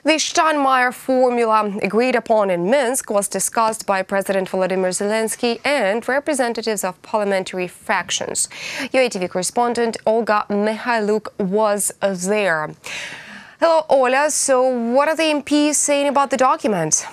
The Steinmeier formula agreed upon in Minsk was discussed by President Volodymyr Zelensky and representatives of parliamentary fractions. UATV correspondent Olha Mykhaliuk was there. Hello, Olha. So what are the MPs saying about the document?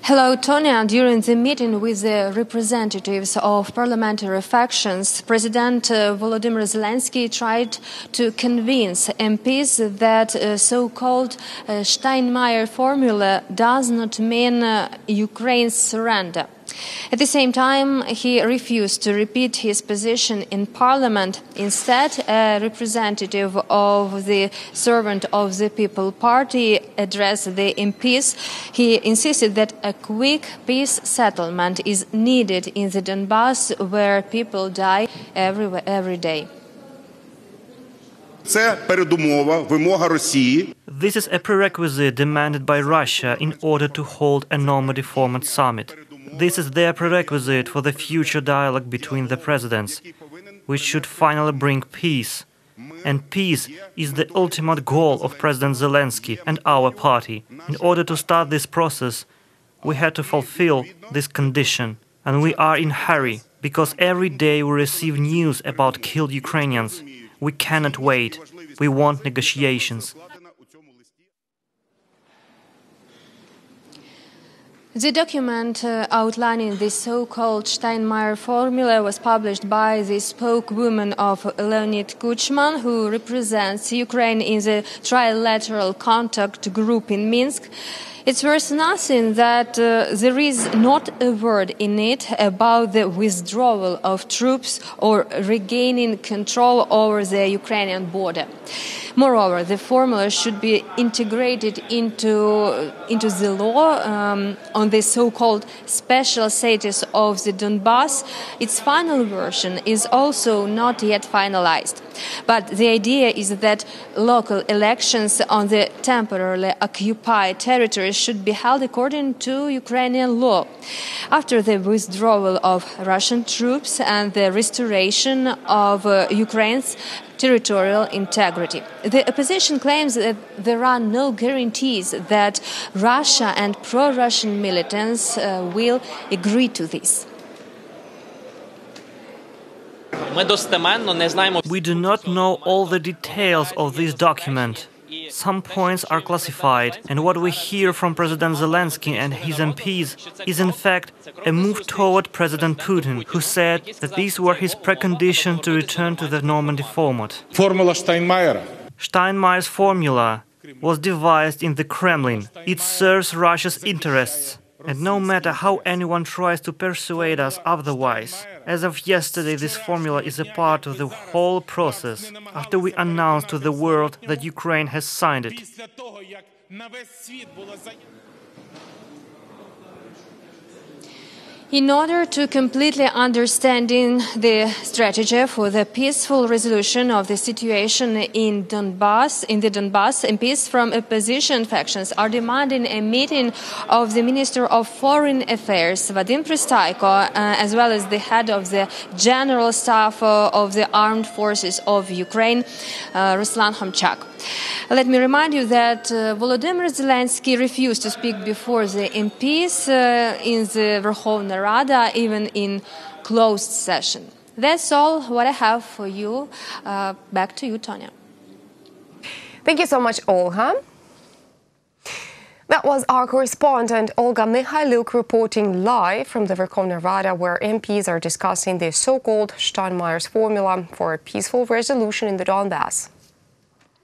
Hello, Tonya. During the meeting with the representatives of parliamentary factions, President Volodymyr Zelensky tried to convince MPs that so-called Steinmeier formula does not mean Ukraine's surrender. At the same time, he refused to repeat his position in parliament. Instead, a representative of the Servant of the People party addressed the MPs. He insisted that a quick peace settlement is needed in the Donbass, where people die every day. This is a prerequisite demanded by Russia in order to hold a Normandy format summit. This is their prerequisite for the future dialogue between the presidents, which should finally bring peace. And peace is the ultimate goal of President Zelensky and our party. In order to start this process, we had to fulfill this condition. And we are in a hurry, because every day we receive news about killed Ukrainians. We cannot wait. We want negotiations. The document outlining the so-called Steinmeier formula was published by the spokeswoman of Leonid Kuchman, who represents Ukraine in the trilateral contact group in Minsk. It's worth noting that there is not a word in it about the withdrawal of troops or regaining control over the Ukrainian border. Moreover, the formula should be integrated into the law on the so-called special status of the Donbass. Its final version is also not yet finalized. But the idea is that local elections on the temporarily occupied territories should be held according to Ukrainian law. After the withdrawal of Russian troops and the restoration of Ukraine's territorial integrity. The opposition claims that there are no guarantees that Russia and pro-Russian militants will agree to this. We do not know all the details of this document. Some points are classified, and what we hear from President Zelensky and his MPs is in fact a move toward President Putin, who said that these were his preconditions to return to the Normandy format. Steinmeier's formula was devised in the Kremlin. It serves Russia's interests. And no matter how anyone tries to persuade us otherwise, as of yesterday this formula is a part of the whole process, after we announced to the world that Ukraine has signed it. In order to completely understand the strategy for the peaceful resolution of the situation in the Donbass, MPs from opposition factions are demanding a meeting of the Minister of Foreign Affairs, Vadim Prystaiko, as well as the head of the General Staff of the Armed Forces of Ukraine, Ruslan Homchak. Let me remind you that Volodymyr Zelensky refused to speak before the MPs in the Verkhovna Rada, even in closed session. That's all what I have for you. Back to you, Tonya. Thank you so much, Olga. That was our correspondent Olha Mykhaliuk reporting live from the Verkhovna Rada, where MPs are discussing the so-called Steinmeier's formula for a peaceful resolution in the Donbass.